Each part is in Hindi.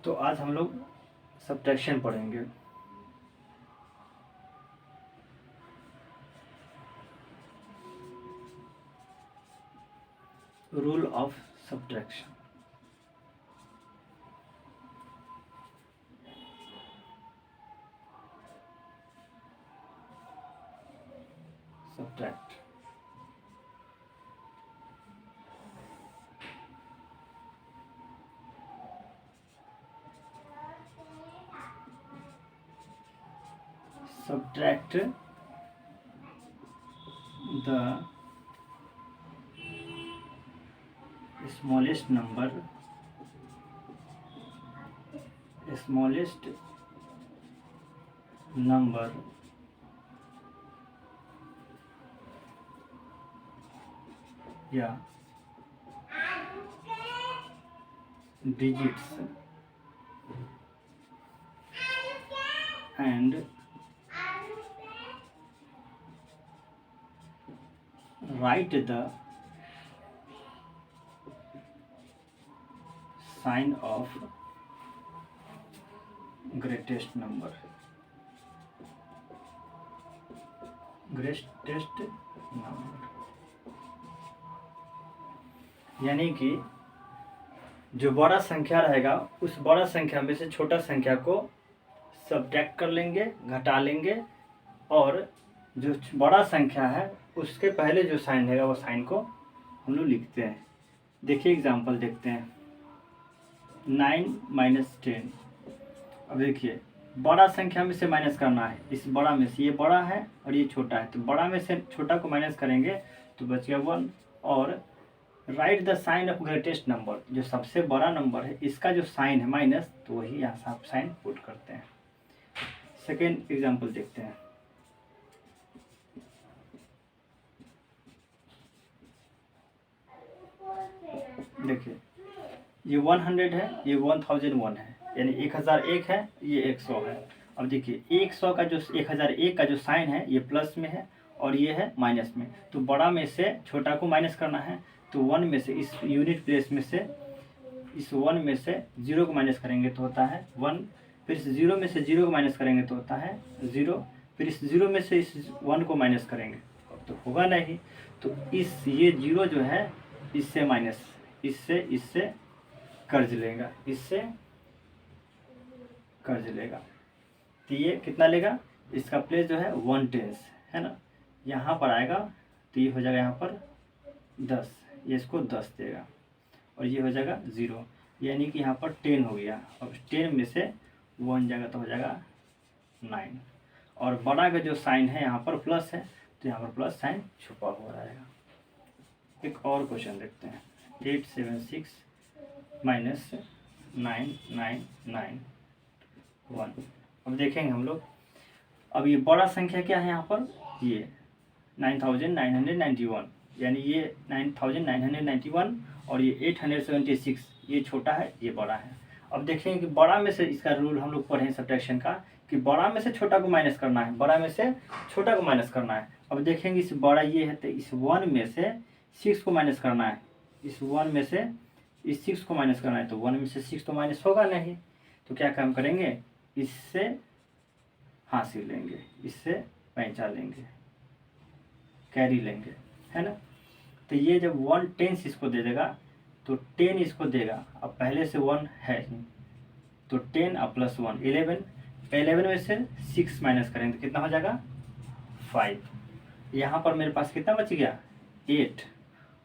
तो आज हम लोग सब्ट्रैक्शन पढ़ेंगे। Rule of subtraction. Subtract subtract the smallest number या digits and write the sign of greatest number। यानी कि जो बड़ा संख्या रहेगा उस बड़ा संख्या में से छोटा संख्या को सब्ट्रैक्ट कर लेंगे, घटा लेंगे, और जो बड़ा संख्या है उसके पहले जो साइन रहेगा वो साइन को हम लोग लिखते हैं। देखिए एग्जांपल देखते हैं। 9 - 10। अब देखिए बड़ा संख्या में से माइनस करना है, इस बड़ा में से, ये बड़ा है और ये छोटा है, तो बड़ा में से छोटा को माइनस करेंगे तो बच गया 1। और write the sign of greatest number, जो सबसे बड़ा नंबर है इसका जो साइन है माइनस, तो वही यहाँ से आप साइन पुट करते हैं। सेकेंड एग्जाम्पल देखते हैं। देखिए ये 100 है, ये 1001 है, यानी 1001 है, ये 100 है। अब देखिए 100 का जो 1001 का जो साइन है ये प्लस में है और ये है माइनस में, तो बड़ा में से छोटा को माइनस करना है, तो 1 में से इस यूनिट प्लेस में से इस 1 में से 0 को माइनस करेंगे तो होता है 1, फिर इस 0 में से 0 को माइनस करेंगे तो होता है 0, फिर इस 0 में से इस 1 को माइनस करेंगे तो होगा नहीं, तो इस ये 0 जो है इससे माइनस, इससे कर्ज लेगा, इससे कर्ज लेगा, तो ये कितना लेगा, इसका प्लेस जो है 1/10 है ना, यहाँ पर आएगा तो ये हो जाएगा यहाँ पर 10, ये इसको 10 देगा और ये हो जाएगा 0, यानी कि यहाँ पर 10 हो गया। अब 10 में से 1 जाएगा तो हो जाएगा 9, और बड़ा का जो साइन है यहाँ पर प्लस है तो यहाँ पर प्लस साइन छुपा हुआ रहेगा। एक और क्वेश्चन देखते हैं। 876 - 9991। अब देखेंगे हम लोग, अब ये बड़ा संख्या क्या है यहाँ पर, ये 9991, यानी ये 9991 और ये 876, ये छोटा है ये बड़ा है। अब देखेंगे कि बड़ा में से, इसका रूल हम लोग पढ़े सब्ट्रैक्शन का, कि बड़ा में से छोटा को माइनस करना है, बड़ा में से छोटा को माइनस करना है। अब देखेंगे इस बड़ा ये है तो इस 1 में से 6 को माइनस करना है, इस 1 में से इस 6 को माइनस करना है, तो 1 में से 6 तो माइनस होगा नहीं, तो क्या काम करेंगे, इससे हासिल लेंगे, इससे पैंचा लेंगे, कैरी लेंगे, है ना। तो ये जब 1/10 इसको दे देगा तो 10 इसको देगा, अब पहले से 1 है तो 10 और प्लस 1 11 में से 6 माइनस करेंगे तो कितना हो जाएगा 5। यहाँ पर मेरे पास कितना बच गया 8,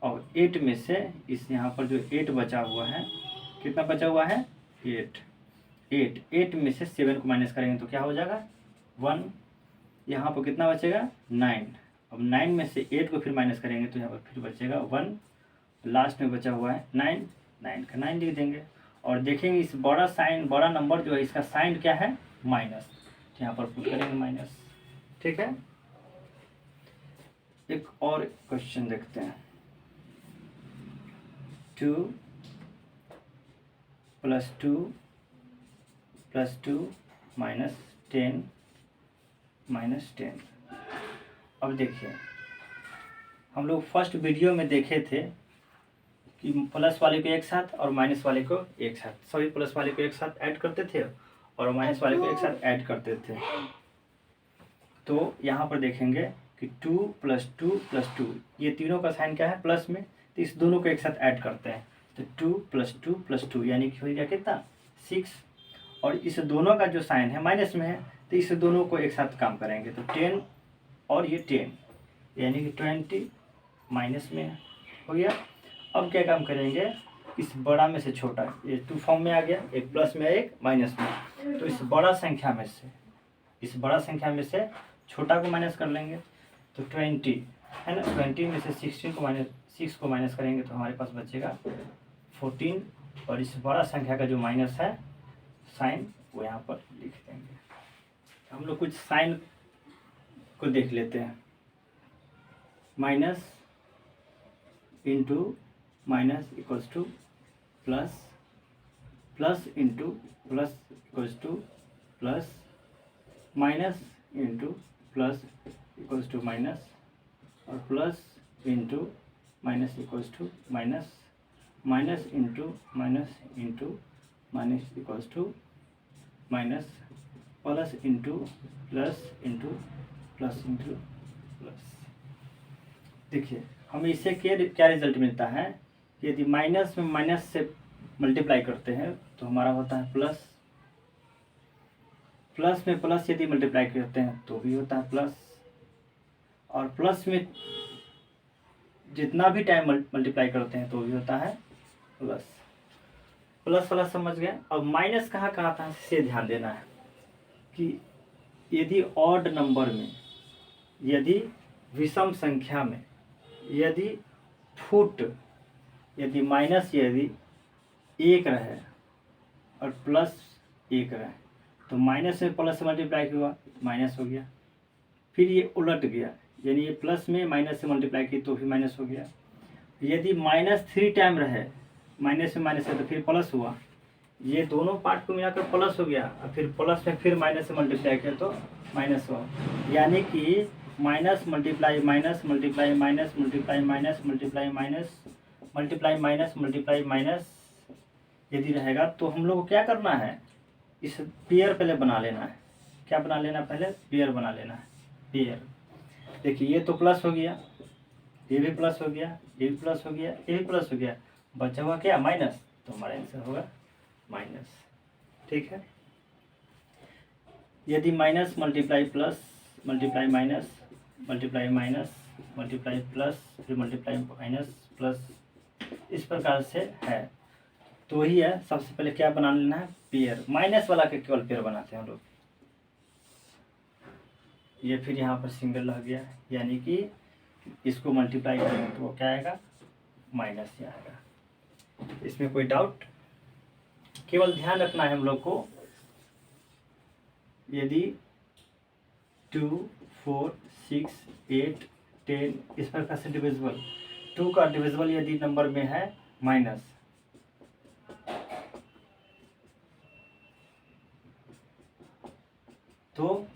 और 8 में से इस यहाँ पर जो 8 बचा हुआ है, कितना बचा हुआ है 8 में से 7 को माइनस करेंगे तो क्या हो जाएगा 1, यहाँ पर कितना बचेगा 9। अब 9 में से 8 को फिर माइनस करेंगे तो यहाँ पर फिर बचेगा 1, लास्ट में बचा हुआ है 9 का 9 लिख देंगे। और देखेंगे इस बड़ा साइन, बड़ा नंबर जो है इसका साइन क्या है माइनस, तो यहाँ पर पुट करेंगे माइनस, ठीक है। एक और क्वेश्चन देखते हैं। 2 + 2 + 2 - 10 - 10। अब देखिए हम लोग फर्स्ट वीडियो में देखे थे कि प्लस वाले को एक साथ और माइनस वाले को एक साथ, सभी प्लस वाले को एक साथ ऐड करते थे और माइनस वाले को एक साथ ऐड करते थे। तो यहाँ पर देखेंगे कि 2 + 2 + 2, ये तीनों का साइन क्या है, प्लस में, तो इस दोनों को एक साथ ऐड करते हैं। तो 2 + 2 + 2 यानी कि हो गया कितना, 6। और इस दोनों का जो साइन है माइनस में है, तो इस दोनों को एक साथ काम करेंगे तो 10 और ये 10 यानी कि 20 माइनस में हो गया। अब क्या काम करेंगे, इस बड़ा में से छोटा, ये 2 फॉर्म में आ गया, एक प्लस में एक माइनस में, तो इस बड़ा संख्या में से छोटा को माइनस कर लेंगे। तो 20 है ना, 20 में से 6 को माइनस करेंगे तो हमारे पास बचेगा 14। और इस बड़ा संख्या का जो माइनस है साइन वो यहाँ पर लिख देंगे। हम लोग कुछ साइन को देख लेते हैं। Minus into minus equals to plus, plus into plus equals to plus, minus into plus equals to minus, और plus into minus equals to minus, minus into minus equals to minus, plus into plus into plus into plus. देखिए हमें इससे क्या रिजल्ट मिलता है, यदि माइनस में माइनस से मल्टीप्लाई करते हैं तो हमारा होता है प्लस, प्लस में प्लस यदि मल्टीप्लाई करते हैं तो भी होता है प्लस, और प्लस में जितना भी टाइम मल्टीप्लाई करते हैं तो भी होता है प्लस। प्लस वाला समझ गए। अब माइनस कहाँ कहाँ था से ध्यान देना है कि यदि ऑड नंबर में, यदि विषम संख्या में, यदि फुट, यदि माइनस यदि 1 रहे और प्लस 1 रहे तो माइनस में प्लस से मल्टीप्लाई हुआ माइनस हो गया, फिर ये उलट गया यानी ये प्लस में माइनस से मल्टीप्लाई की तो भी माइनस हो गया। यदि -3 टाइम रहे, माइनस में माइनस है तो फिर प्लस हुआ, ये दोनों पार्ट को मिलाकर प्लस हो गया, और फिर प्लस में फिर माइनस से मल्टीप्लाई किया तो माइनस हुआ। यानी कि minus multiply minus multiply minus multiply minus multiply minus multiply minus multiply minus यदि रहेगा तो हम लोग को क्या करना है, इस पेयर पहले बना लेना है। क्या बना लेना, पहले पेयर बना लेना है। पेयर देखिए ये तो प्लस हो गया, ये भी प्लस हो गया, ये भी प्लस हो गया, ये भी प्लस हो गया, बचा हुआ क्या, माइनस, तो हमारा आंसर होगा माइनस। ठीक है, यदि minus multiply plus multiply minus multiply minus multiply plus फिर मल्टीप्लाई माइनस प्लस इस प्रकार से है तो ही है। सबसे पहले क्या बना लेना है, पेयर। माइनस वाला के केवल पेयर बनाते हैं हम लोग। ये फिर यहाँ पर सिंगल रह गया, यानी कि इसको मल्टीप्लाई करेंगे तो वो क्या आएगा, माइनस ही आएगा। इसमें कोई डाउट, केवल ध्यान रखना है हम लोग को, यदि 2, 4, 6, 8, 10 इस प्रकार से डिविजिबल, 2 का डिविजिबल यदि नंबर में है माइनस, तो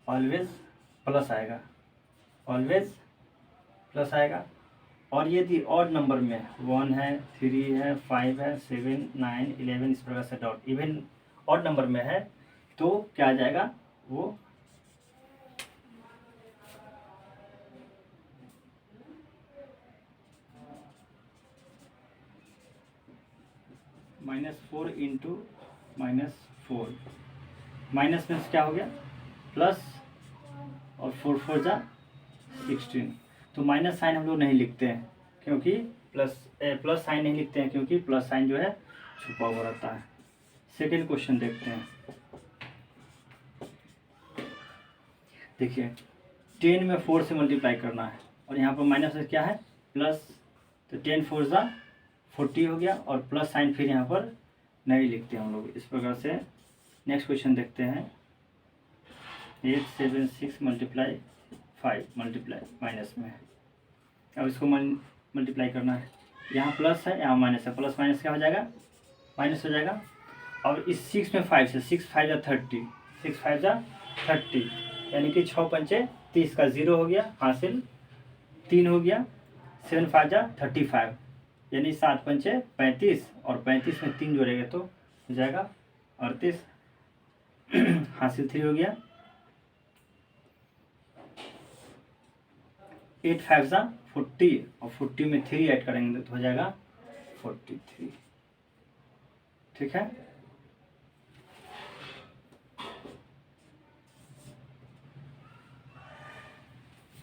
ऑलवेज प्लस आएगा, ऑलवेज प्लस आएगा। और यदि ऑड नंबर में 1 है, 3 है, 5 है, 7, 9, 11 इस प्रकार से डॉट इवन ऑड नंबर में है तो क्या आ जाएगा, वो -4 इंटू -4, माइनस में क्या हो गया प्लस, और 4 4 जा 16। तो माइनस साइन हम लोग नहीं लिखते हैं क्योंकि प्लस साइन नहीं लिखते हैं क्योंकि प्लस साइन जो है छुपा हुआ रहता है। सेकेंड क्वेश्चन देखते हैं। देखिए 10 में 4 से मल्टीप्लाई करना है और यहाँ पर माइनस में क्या है प्लस, तो 10 4 जा 40 हो गया, और प्लस साइन फिर यहाँ पर नहीं लिखते हम लोग। इस प्रकार से नेक्स्ट क्वेश्चन देखते हैं। 8 7 6 मल्टीप्लाई 5 मल्टीप्लाई माइनस में, अब इसको मल्टीप्लाई करना है। यहाँ प्लस है, यहाँ माइनस है, प्लस माइनस क्या हो जाएगा, माइनस हो जाएगा। और इस 6 में 5 से 6 5 जा 30, 6 5 जा 30 यानी कि 6 पंचे 30 का 0 हो गया हासिल, 3 हो गया, 7 5 जा 35, यानी 7 पंचे 35 और 35 में 3 जोड़ेंगे तो हो जाएगा 38। हासिल 3 हो गया। 8 5 सा 40 और 40 में 3 ऐड करेंगे तो हो जाएगा 43। ठीक है।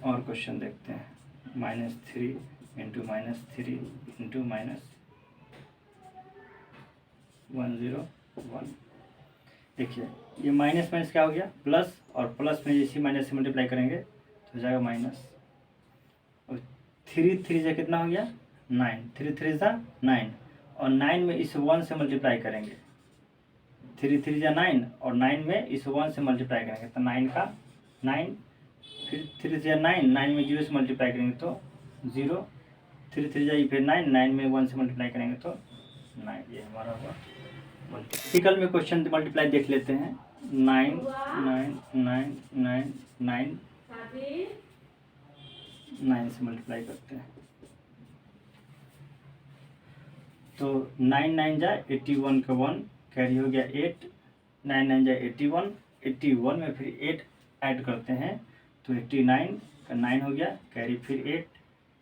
और क्वेश्चन देखते हैं। -3 इंटू -3 इंटू -101। देखिए ये माइनस माइनस क्या हो गया प्लस, और प्लस में इसी माइनस से मल्टीप्लाई करेंगे तो हो जाएगा माइनस। और 3 3 से कितना हो गया 9, 3 3 सा 9 और 9 में इस 1 से मल्टीप्लाई करेंगे। 3 3 जा 9 और 9 में इस 1 से मल्टीप्लाई करेंगे तो 9 का 9, फिर 3 से 9, 9 में 0 से मल्टीप्लाई करेंगे तो 0, 3 3 जाइए फिर 9, 9 में 1 से मल्टीप्लाई करेंगे तो 9। ये हमारा हुआ मल्टीपल में क्वेश्चन मल्टीप्लाई देख लेते हैं। 9 9 9 9 9 9 से मल्टीप्लाई करते हैं तो 9 9 जा 81 का 1 कैरी हो गया 8, 9 9 जा 81, 81 में फिर 8 ऐड करते हैं तो 89 का 9 हो गया कैरी फिर 8,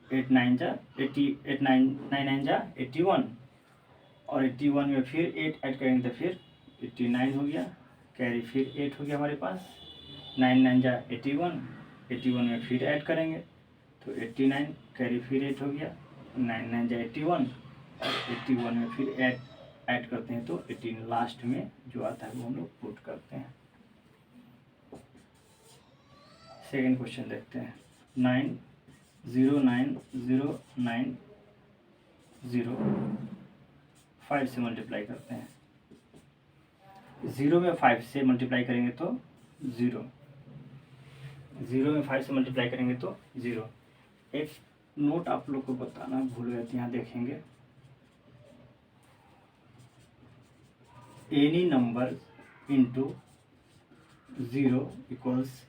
8 9 जा 80, 8 9 9 9 जा 81 और 81 में फिर 8 ऐड करेंगे तो फिर 89 हो गया कैरी फिर 8 हो गया हमारे पास। 9 9 जा 81, 81 में फिर ऐड करेंगे तो 89 कैरी फिर 8 हो गया। 9 9 जा 81 और 81 में फिर ऐड करते हैं तो 18 लास्ट में जो आता है वो हम लोग पुट करते हैं। सेकेंड क्वेश्चन देखते हैं। 9 0 9 0 9 0 5 से मल्टीप्लाई करते हैं। 0 में 5 से मल्टीप्लाई करेंगे तो 0, 0 में 5 से मल्टीप्लाई करेंगे तो 0। एक नोट आप लोग को बताना भूल गए थे, यहाँ देखेंगे। Any number into 0 equals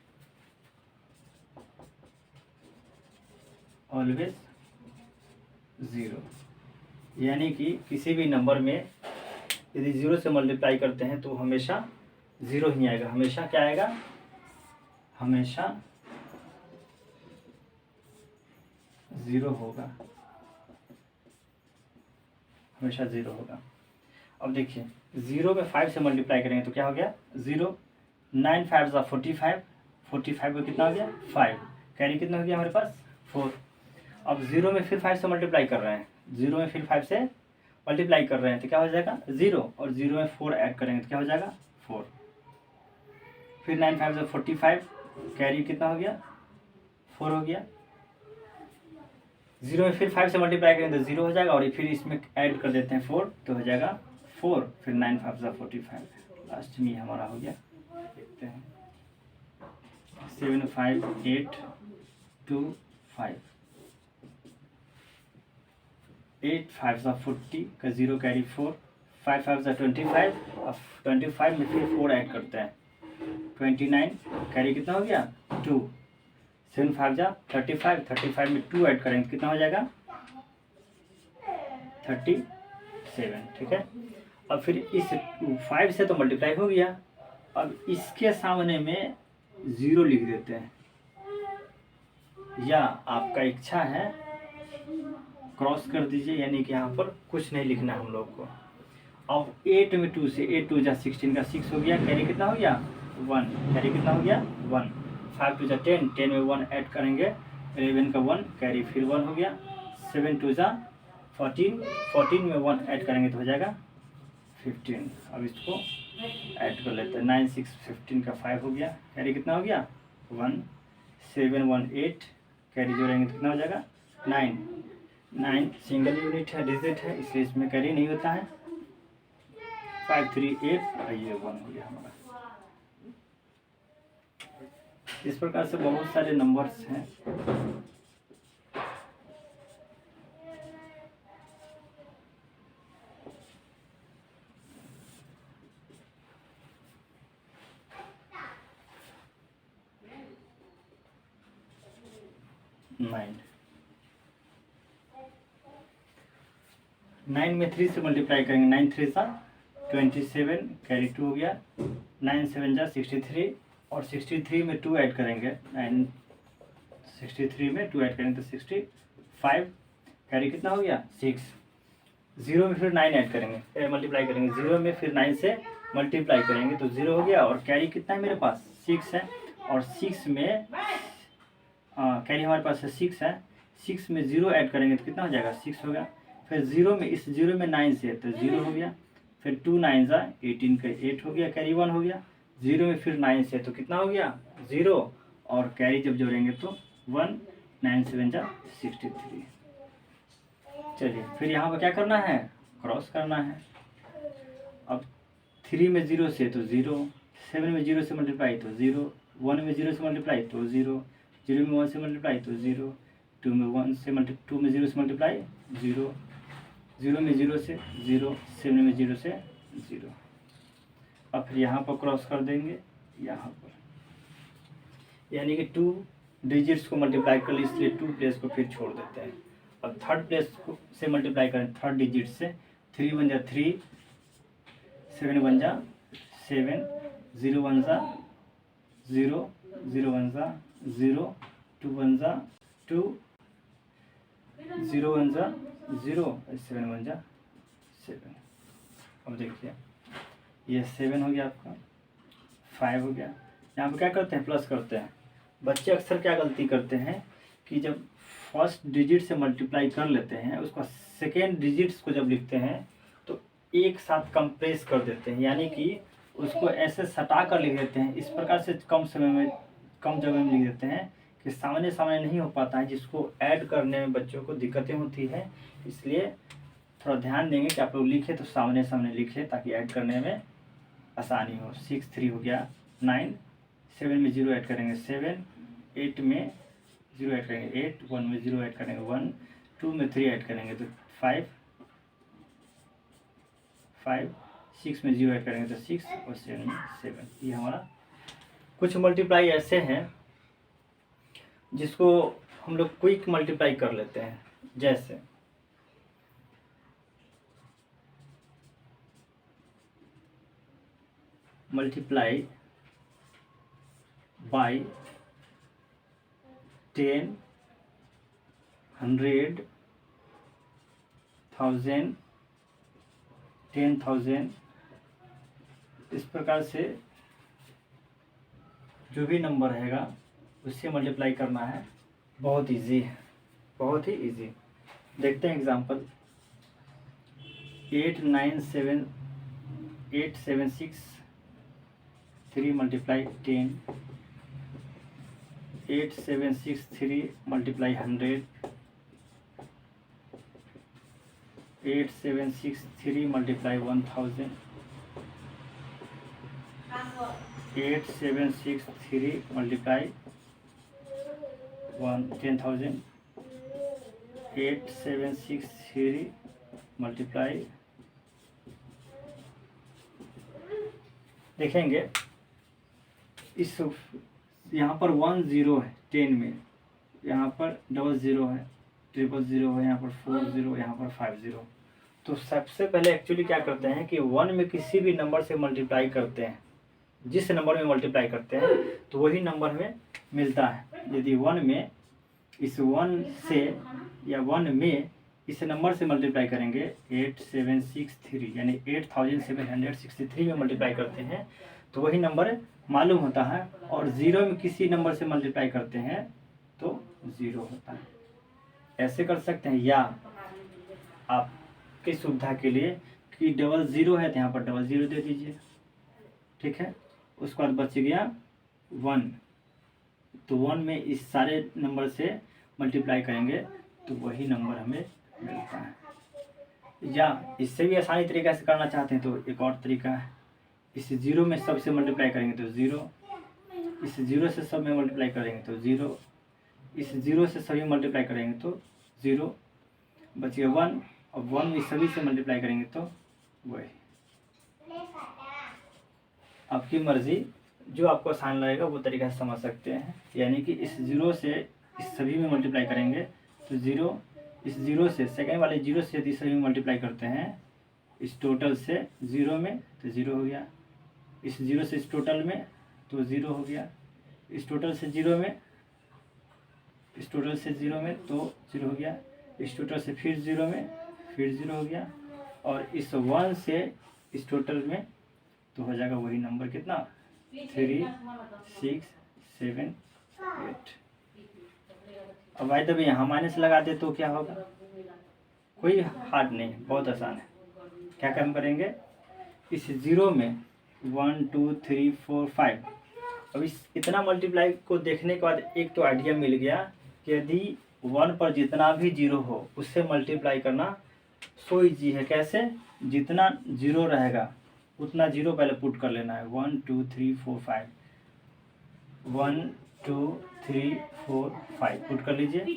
always 0, यानी कि किसी भी नंबर में यदि 0 से मल्टीप्लाई करते हैं तो हमेशा 0 ही आएगा। हमेशा क्या आएगा, हमेशा 0 होगा, हमेशा 0 होगा। अब देखिए 0 में 5 से मल्टीप्लाई करेंगे तो क्या हो गया 0, 9 5 ज़ा 45, 45 में कितना हो गया 5, कैरी कितना हो गया हमारे पास 4। अब 0 में फिर 5 से मल्टीप्लाई कर रहे हैं, 0 में फिर 5 से मल्टीप्लाई कर रहे हैं तो क्या हो जाएगा 0, और 0 में 4 ऐड करेंगे तो क्या हो जाएगा 4। फिर 9 5 ज़ा 45, कैरी कितना हो गया 4 हो गया। 0 में फिर 5 से मल्टीप्लाई करेंगे तो 0 हो जाएगा और फिर इसमें ऐड कर देते हैं 4 तो हो जाएगा 4, फिर 9 5 ज़ा 45, लास्ट में हमारा हो गया। देखते हैं 7 5 8 2 5, 8 5 ज़ा 40 का 0 कैरी 4, 5 5 ज़ा 25, अब 25 में फिर 4 ऐड करते हैं 29, कैरी कितना हो गया 2, 7 5 जा 35, 35 में 2 ऐड करेंगे कितना हो जाएगा 37। ठीक है। अब फिर इस 5 से तो मल्टीप्लाई हो गया, अब इसके सामने में 0 लिख देते हैं, या आपका इच्छा है क्रॉस कर दीजिए, यानी कि यहाँ पर कुछ नहीं लिखना है हम लोग को। अब 8 में 2 से 8 2 जा 16 का 6 हो गया, कैरी कितना हो गया 1, कैरी कितना हो गया 1। 5 2 जा 10, 10 में 1 ऐड करेंगे 11 का 1 कैरी फिर 1 हो गया। 7 2 जा 14, 14 में 1 ऐड करेंगे तो हो जाएगा 15। अब इसको ऐड कर लेते हैं, 9 6 15 का 5 हो गया, कैरी कितना हो गया 1। 7 1 8, कैरी जोड़ेंगे तो कितना हो जाएगा 9। 9 सिंगल यूनिट है, डिजिट है, इसलिए इसमें कैरी नहीं होता है। 5 3 8 और ये 1 हो गया हमारा। इस प्रकार से बहुत सारे नंबर्स हैं। 9 में 3 से मल्टीप्लाई करेंगे, 9 3 सा 27, कैरी 2 हो गया, 9 7 जा 63 और 63 में 2 ऐड करेंगे, 9 63 में 2 ऐड करेंगे तो 65, कैरी कितना हो गया 6, 0 में फिर 9 ऐड करेंगे, मल्टीप्लाई करेंगे, 0 में फिर 9 से मल्टीप्लाई करेंगे तो 0 हो गया, और कैरी कितना है मेरे पास 6 है, और 6 में कैरी हमारे पास है 6 है, 6 में 0 ऐड करेंगे तो कितना हो जाएगा 6 हो गया, फिर 0 में इस 0 में 9 से तो 0 हो गया, फिर 2 9 जा 18 का 8 हो गया, कैरी 1 हो गया, 0 में फिर 9 से तो कितना हो गया 0, और कैरी जब जोड़ेंगे तो 1, 9 7 जा 63। चलिए फिर यहाँ पर क्या करना है, क्रॉस करना है। अब 3 में 0 से तो 0, 7 में 0 से मल्टीप्लाई तो 0, 1 में 0 से मल्टीप्लाई तो 0, 0 में 1 से मल्टीप्लाई तो 0, 2 में 0 से मल्टीप्लाई 0, 0 में 0 से 0, 7 में 0 से 0। अब फिर यहाँ पर क्रॉस कर देंगे, यहाँ पर यानी कि 2 डिजिट्स को मल्टीप्लाई कर ली, इसलिए 2 प्लेस को फिर छोड़ देते हैं। अब थर्ड प्लेस को से मल्टीप्लाई करें, थर्ड डिजिट से 3 1 जा 3, 7 1 जा 7, 0 1 जा 0, 0 1 जा 0, 2 1 जा 2, 0 1 जा 0, 7 1 जा 7। अब देखिए ये 7 हो गया आपका, 5 हो गया। यहाँ पे क्या करते हैं, प्लस करते हैं। बच्चे अक्सर क्या गलती करते हैं कि जब फर्स्ट डिजिट से मल्टीप्लाई कर लेते हैं, उसका सेकेंड डिजिट्स को जब लिखते हैं तो एक साथ कंप्रेस कर देते हैं, यानी कि उसको ऐसे सटा कर लिख देते हैं। इस प्रकार से कम समय में कम जगह में लिख देते हैं कि सामने सामने नहीं हो पाता है, जिसको ऐड करने में बच्चों को दिक्कतें होती हैं। इसलिए थोड़ा ध्यान देंगे कि आप लोग लिखें तो सामने सामने लिखें, ताकि ऐड करने में आसानी हो। 6 3 हो गया 9, 7 में 0 ऐड करेंगे 7, 8 में 0 ऐड करेंगे 8, 1 में 0 ऐड करेंगे 1, 2 में 3 ऐड करेंगे तो 5, 6 में 0 ऐड करेंगे तो 6 और 7 में 7। ये हमारा कुछ मल्टीप्लाई ऐसे हैं जिसको हम लोग क्विक मल्टीप्लाई कर लेते हैं, जैसे मल्टीप्लाई बाय 10, 100, 1000, 10,000। इस प्रकार से जो भी नंबर रहेगा उससे मल्टीप्लाई करना है। बहुत इजी है, बहुत ही इजी। देखते हैं example. 8 9 7 8 7 6 3 multiply 10, 8 7 6 3 multiply 100, 8 7 6 3 multiply 1000, 8 7 6 3 multiply 10,000, 8 7 6 3 multiply. देखेंगे इस यहाँ पर 1 0 है 10 में, यहाँ पर 00 है, 000 है, यहाँ पर 40, यहाँ पर 50। तो सबसे पहले एक्चुअली क्या करते हैं कि 1 में किसी भी नंबर से मल्टीप्लाई करते हैं, जिस नंबर में मल्टीप्लाई करते हैं तो वही नंबर हमें मिलता है। यदि 1 में इस 1 से या 1 में इस नंबर से मल्टीप्लाई करेंगे 8763 यानी 8763 में मल्टीप्लाई करते हैं तो वही नंबर मालूम होता है, और 0 में किसी नंबर से मल्टीप्लाई करते हैं तो 0 होता है। ऐसे कर सकते हैं, या आपकी सुविधा के लिए कि 00 है तो यहाँ पर 00 दे दीजिए, ठीक है। उसके बाद बच गया 1, तो 1 में इस सारे नंबर से मल्टीप्लाई करेंगे तो वही नंबर हमें मिलता है। या इससे भी आसानी तरीके से करना चाहते हैं तो एक और तरीका है, इस 0 में सब से मल्टीप्लाई करेंगे तो 0, इस 0 से सब में मल्टीप्लाई करेंगे तो 0, इस 0 से सभी मल्टीप्लाई करेंगे तो 0, बच गया 1, और 1 में सभी से मल्टीप्लाई करेंगे तो वही। आपकी मर्जी, जो आपको आसान लगेगा वो तरीका से समझ सकते हैं। यानी कि इस 0 से इस सभी में मल्टीप्लाई करेंगे तो 0, इस जीरो से सेकेंड वाले जीरो से यदि सभी मल्टीप्लाई करते हैं इस टोटल से जीरो में तो जीरो हो गया, इस जीरो से इस टोटल में तो जीरो हो गया, इस टोटल से जीरो में, इस टोटल से जीरो में तो जीरो हो गया, इस टोटल से फिर जीरो में फिर जीरो हो गया, और इस वन से इस टोटल में तो हो जाएगा वही नंबर कितना 3 6 7 8। अब भाई तब यहाँ माइनस लगा दे तो क्या होगा, कोई हार्ड नहीं, बहुत आसान है। क्या काम करेंगे, इस जीरो में 1 2 3 4 5, अब इस इतना मल्टीप्लाई को देखने के बाद एक तो आइडिया मिल गया कि यदि 1 पर जितना भी जीरो हो उससे मल्टीप्लाई करना सो ईजी है। कैसे, जितना जीरो रहेगा उतना जीरो पहले पुट कर लेना है, 1 2 3 4 5, 1 2 3 4 5 पुट कर लीजिए।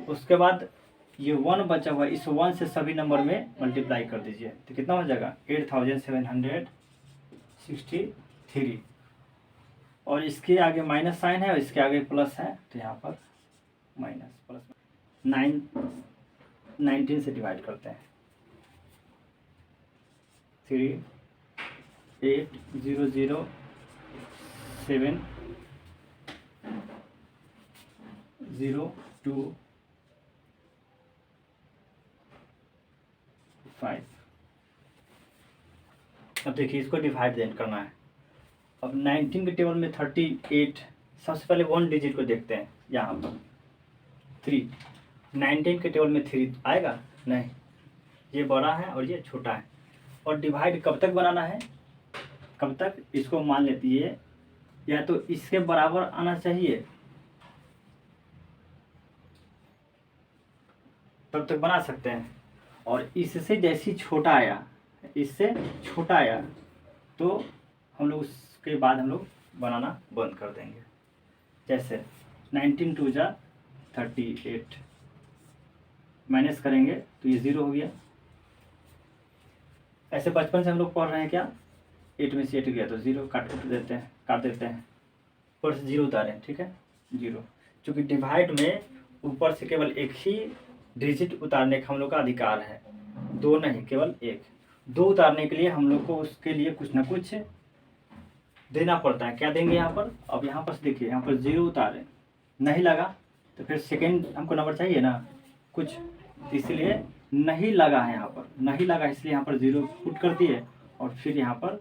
उसके बाद ये 1 बचा हुआ, इस 1 से सभी नंबर में मल्टीप्लाई कर दीजिए तो कितना हो जाएगा 8763, और इसके आगे माइनस साइन है और इसके आगे प्लस है तो यहाँ पर माइनस प्लस 19 से डिवाइड करते हैं, 3 8 0 0 7 0 2 5। अब देखिए इसको डिवाइड देन करना है। अब 19 के टेबल में 38, सबसे पहले 1 डिजिट को देखते हैं, यहाँ पर 3, 19 के टेबल में 3 आएगा नहीं, ये बड़ा है और ये छोटा है। और डिवाइड कब तक बनाना है, कब तक, इसको मान लेती है या तो इसके बराबर आना चाहिए तब तक बना सकते हैं, और इससे जैसी छोटा आया, इससे छोटा आया तो हम लोग उसके बाद हम लोग बनाना बंद कर देंगे। जैसे 19 2 जा 38, माइनस करेंगे तो ये 0 हो गया। ऐसे बचपन से हम लोग पढ़ रहे हैं क्या, 8 में से 8 गया तो 0 काट देते हैं, ऊपर से 0 उतारें, ठीक है 0। चूँकि डिवाइड में ऊपर से केवल एक ही डिजिट उतारने का हम लोग का अधिकार है, 2 नहीं केवल 1। 2 उतारने के लिए हम लोग को उसके लिए कुछ ना कुछ देना पड़ता है। क्या देंगे यहाँ पर, अब यहाँ पर देखिए, यहाँ पर 0 उतारे नहीं लगा तो फिर सेकेंड हमको नंबर चाहिए ना कुछ, इसलिए नहीं लगा है, यहाँ पर नहीं लगा इसलिए यहाँ पर 0 पुट कर दिए और फिर यहाँ पर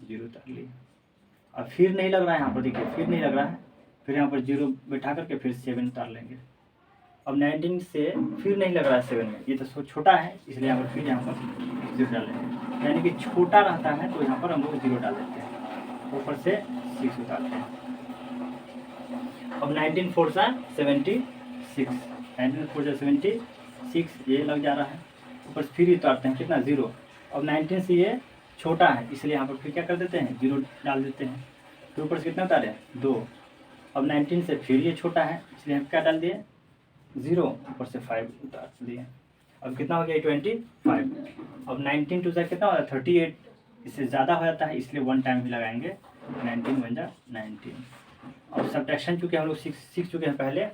0 उतार लिए। अब फिर नहीं लग रहा है, यहाँ पर देखिए फिर नहीं लग रहा है, फिर यहाँ पर 0 बैठा करके फिर 7 उतार लेंगे। अब 19 से फिर नहीं लग रहा है 7 में, ये तो छोटा है इसलिए यहाँ पर फिर यहाँ पर 0 डालेंगे, यानी कि छोटा रहता है तो यहाँ पर हम लोग 0 डाल देते हैं, ऊपर से 6 उतारते हैं। अब 19 4 जा 76, 19 4 जा 76, ये लग जा रहा है, ऊपर से फिर उतारते हैं कितना 0। अब 19 से ये छोटा है इसलिए यहाँ पर फिर क्या कर देते हैं 0 डाल देते हैं, फिर ऊपर से कितना उतारे 2। अब 19 से फिर ये छोटा है इसलिए हम क्या डाल दिए 0, ऊपर से 5 उतार दिए। अब कितना हो गया 25। अब 19 टू से कितना हो जाता है 38, इससे ज़्यादा हो जाता है इसलिए 1 टाइम भी लगाएंगे, 19 बन जा 19। अब सब्ट्रैक्शन चूँकि हम लोग सीख चुके हैं पहले,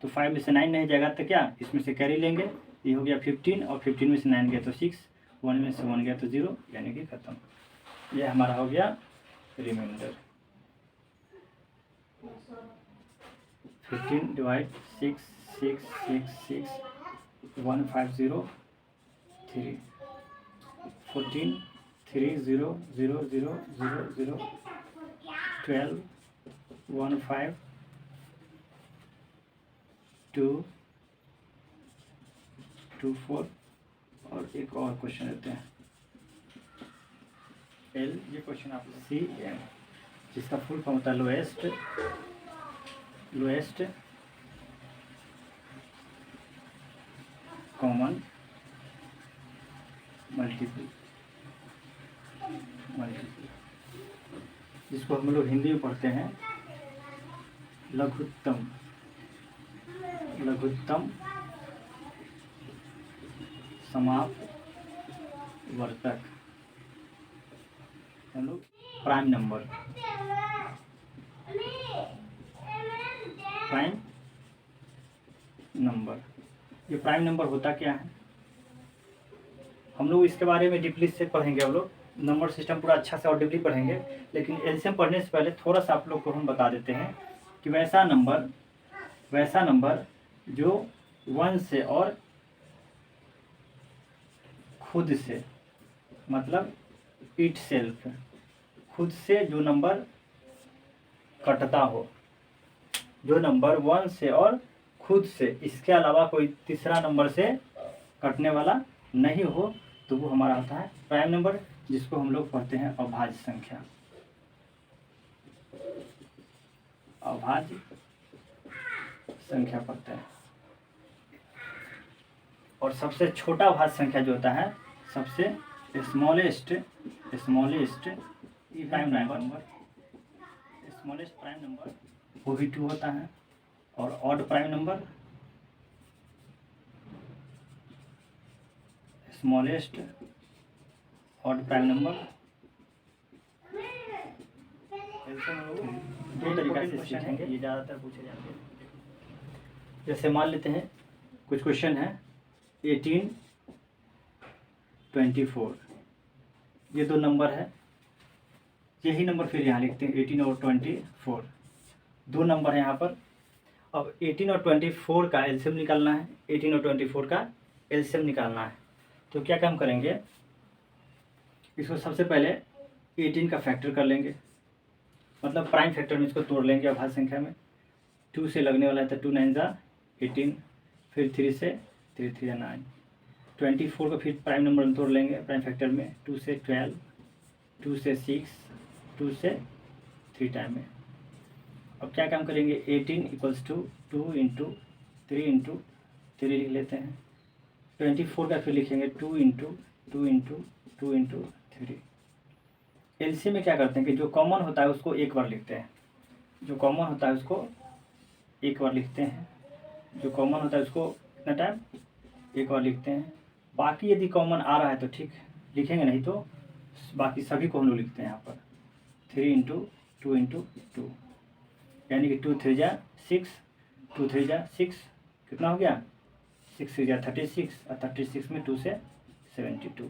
तो 5 में से 9 नहीं जाएगा तो क्या इसमें से कैरी लेंगे, ये हो गया 15, और 15 में से 9 गया तो 6, 1 में से 1 गया तो 0, यानी कि ख़त्म। ये हमारा हो गया रिमाइंडर। 15 डिवाइड 6 6 6 6 1503, 14 3 0 0 0 0 0 12 1 5 2 2 4। और एक और क्वेश्चन लेते हैं एल, ये क्वेश्चन आप सी एम, जिसका फुल फॉर्म होता है लोएस्ट कॉमन मल्टीपल, जिसको हम लोग हिंदी में पढ़ते हैं लघुत्तम समापवर्तक, हम लोग प्राइम नंबर ये प्राइम नंबर होता क्या है, हम लोग इसके बारे में डीपली से पढ़ेंगे। हम लोग नंबर सिस्टम पूरा अच्छा से और डीपली पढ़ेंगे, लेकिन एलसीएम पढ़ने से पहले थोड़ा सा आप लोग को हम बता देते हैं कि वैसा नंबर जो 1 से और खुद से, मतलब इट सेल्फ, खुद से जो नंबर कटता हो, जो नंबर 1 से और खुद से, इसके अलावा कोई तीसरा नंबर से कटने वाला नहीं हो, तो वो हमारा होता है प्राइम नंबर, जिसको हम लोग पढ़ते हैं अभाज्य संख्या। अभाज्य संख्या पढ़ते हैं। और सबसे छोटा अभाज्य संख्या जो होता है, सबसे smallest prime number, smallest prime number, वो भी 2 होता है। और odd prime number, smallest odd prime number, दो तरीका से सीखेंगे, ये ज़्यादातर पूछे जाते हैं। जैसे मान लेते हैं कुछ क्वेश्चन है 18, 24, ये दो नंबर है, यही नंबर फिर यहाँ लिखते हैं 18 और 24, दो नंबर है यहाँ पर। अब 18 और 24 का एलसीएम निकालना है, 18 और 24 का एलसीएम निकालना है। तो क्या काम करेंगे, इसको सबसे पहले 18 का फैक्टर कर लेंगे, मतलब प्राइम फैक्टर में इसको तोड़ लेंगे अभाज्य संख्या में। 2 से लगने वाला है तो 2 9 जा 18, फिर 3 से 3 3 9। 24 को फिर प्राइम नंबर में तोड़ लेंगे प्राइम फैक्टर में, 2 से 12, 2 से 6, 2 से 3 टाइम में। अब क्या काम करेंगे, 18 इक्वल्स टू 2 इंटू 3 इंटू 3 लिख लेते हैं। 24 का फिर लिखेंगे 2 इंटू 2 इंटू 2 इंटू 3। एलसीएम में क्या करते हैं कि जो कॉमन होता है उसको एक बार लिखते हैं, जो कॉमन होता है उसको एक बार लिखते हैं, जो कॉमन होता है उसको कितना टाइम, एक बार लिखते हैं। बाकी यदि कॉमन आ रहा है तो ठीक लिखेंगे, नहीं तो बाकी सभी को हम लोग लिखते हैं यहाँ पर 3 इंटू 2 इंटू 2, यानी कि 2 3 जा 6, 2 3 जा 6, कितना हो गया 6 3 जा 36, और 36 में 2 से 72।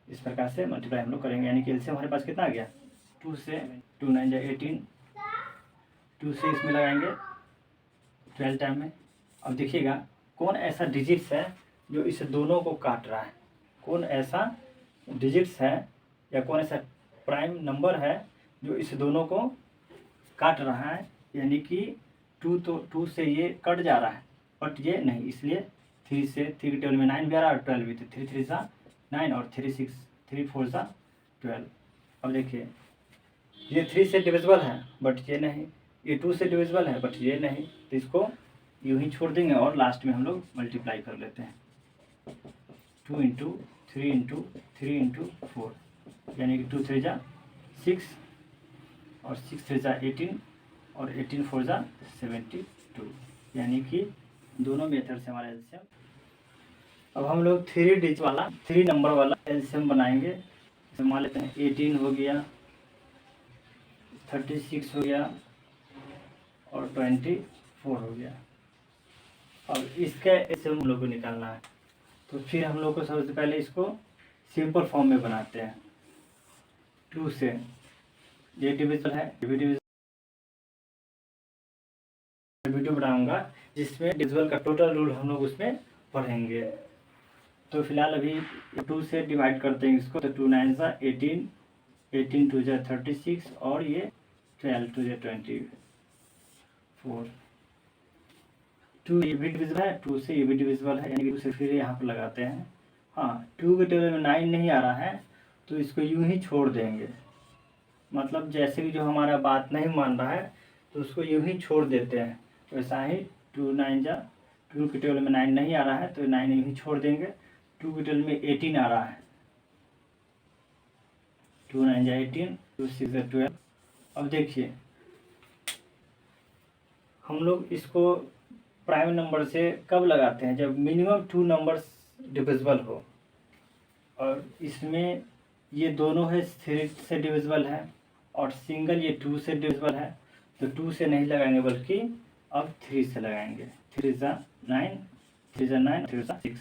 इस प्रकार से मल्टीप्लाई हम लोग करेंगे, यानी कि एलसीएम हमारे पास कितना आ गया 2 से 2 9 जा 18, 2 से इसमें लगाएंगे 12 टाइम में। अब देखिएगा कौन ऐसा डिजिट्स है जो इस दोनों को काट रहा है, कौन ऐसा डिजिट्स है या कौन ऐसा प्राइम नंबर है जो इस दोनों को काट रहा है, यानी कि 2 तो 2 से ये कट जा रहा है बट ये नहीं, इसलिए 3 से 3 के टेबल में 9 भी आ रहा है और 12 भी, तो 3 3 सा 9 और 3 6 3 4 सा 12। अब देखिए ये 3 से डिविजिबल है बट ये नहीं, ये 2 से डिविजिबल है बट ये नहीं, तो इसको यूँ ही छोड़ देंगे और लास्ट में हम लोग मल्टीप्लाई कर लेते हैं 2 इंटू 3 इंटू 3 इंटू 4, यानी कि 2 3 जा 6 और 6 3 जा 18 और 18 4 जा 72, यानी कि दोनों मेथड से हमारा एलसीएम। अब हम लोग 3 डिजिट वाला 3 नंबर वाला एलसीएम बनाएंगे। जैसे मान लेते हैं 18 हो गया, 36 हो गया और 24 हो गया। अब इसका एलसीएम हम लोग को निकालना है, तो फिर हम लोग को सबसे पहले इसको सिंपल फॉर्म में बनाते हैं। 2 से ये डिविजन है, वीडियो बनाऊंगा जिसमें डिविजन का टोटल रूल हम लोग उसमें पढ़ेंगे। तो फिलहाल अभी 2 से डिवाइड करते हैं इसको, तो 2 9 जा 18, 18 2 जा 36 और ये 12 2 जा 24। 2 ये भी डिविजिबल है, 2 से ये भी डिविजिबल है, यानी कि 2 से फिर यहाँ पर लगाते हैं। हाँ 2 के टेबल में 9 नहीं आ रहा है तो इसको यूं ही छोड़ देंगे, मतलब जैसे कि जो हमारा बात नहीं मान रहा है तो उसको यूं ही छोड़ देते हैं। वैसा ही 2 9 जा 2 के टेबल में 9 नहीं आ रहा है तो 9 यूं ही छोड़ देंगे। 2 के टेबल में 18 आ रहा है, 2 9 जा 18, 2 6 जा 12। अब देखिए हम लोग इसको प्राइम नंबर से कब लगाते हैं, जब मिनिमम 2 नंबर्स डिविजिबल हो, और इसमें ये दोनों है 3 से डिविजिबल है और सिंगल ये 2 से डिविजिबल है, तो 2 से नहीं लगाएंगे बल्कि अब 3 से लगाएंगे। 3 ज़ा 9, 3 ज़ा 9, 3 ज़ा 6।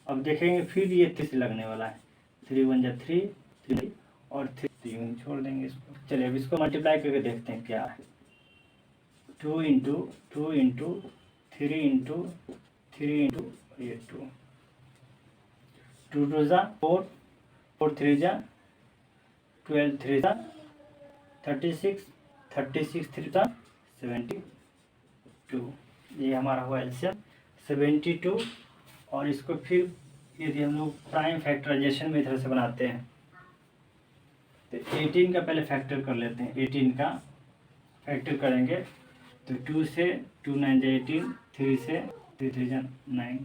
अब देखेंगे फिर ये 3 से लगने वाला है, 3 1 जा 3, 3 और 3 यूँ छोड़ देंगे इसको। चलिए अब इसको मल्टीप्लाई करके देखते हैं क्या है। 2 इंटू 2 इंटू 3 इंटू 3 इंटू ये 2, 2 2 ज़ा 4, 4 3 ज़ा 12, 3 ज़ा 36, 36 3 ज़ा 72। ये हमारा हुआ एलसीएम 72। और इसको फिर यदि हम लोग प्राइम फैक्टराइजेशन मेथड से बनाते हैं तो 18 का पहले फैक्टर कर लेते हैं। 18 का फैक्टर करेंगे तो 2 से 2 9 जा 18, 3 से 3 3 जा 9,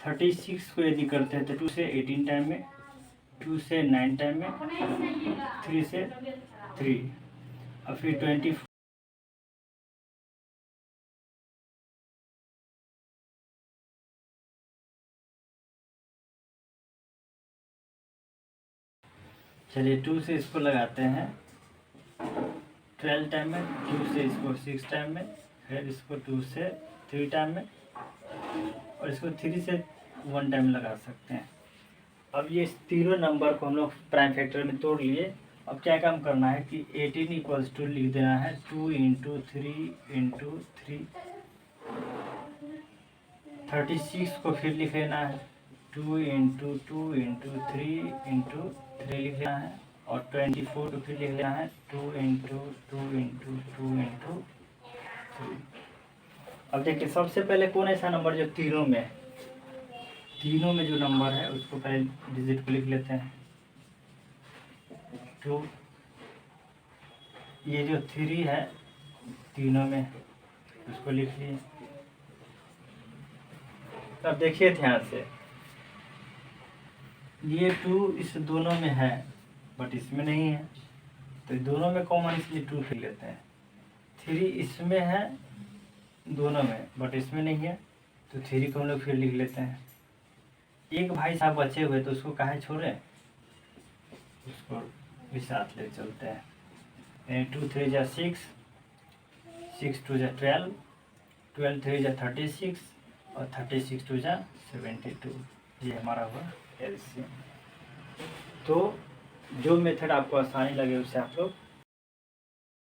36 को यदि करते हैं तो 2 से 18 टाइम में, 2 से 9 टाइम में, 3 से 3 और फिर 24। चलिए 2 से इसको लगाते हैं 12 टाइम में, 2 से इसको 6 टाइम में, फिर इसको 2 से 3 टाइम में और इसको 3 से 1 टाइम लगा सकते हैं। अब ये तीनों नंबर को हम लोग प्राइम फैक्टर में तोड़ लिए। अब क्या काम करना है कि 18 इक्वल्स टू लिख देना है 2 इंटू 3 इंटू 3, 36 को फिर लिख लेना है 2 इंटू 2 इंटू 3 इंटू 3 लिख लेना है और 24 को फिर लिख लेना है 2 इंटू 2 इंटू 2 इंटू 3। अब देखिए सबसे पहले कौन ऐसा नंबर जो तीनों में है, तीनों में जो नंबर है उसको पहले डिजिट को लिख लेते हैं 2। ये जो 3 है तीनों में उसको लिख लिए। अब देखिए ध्यान से, ये 2 इस दोनों में है बट इसमें नहीं है, तो दोनों में कॉमन इसलिए 2 लिख लेते हैं। 3 इसमें है दोनों में बट इसमें नहीं है, तो 3 को हम लोग फिर लिख लेते हैं। एक भाई साहब बचे हुए तो उसको काहे छोड़े, उसको भी साथ ले चलते हैं। 2 3 जा 6, 6 2 जा 12, 12 3 जा 36 और 36 2 जा 72। ये हमारा हुआ एलसीएम। तो जो मेथड आपको आसानी लगे उससे आप लोग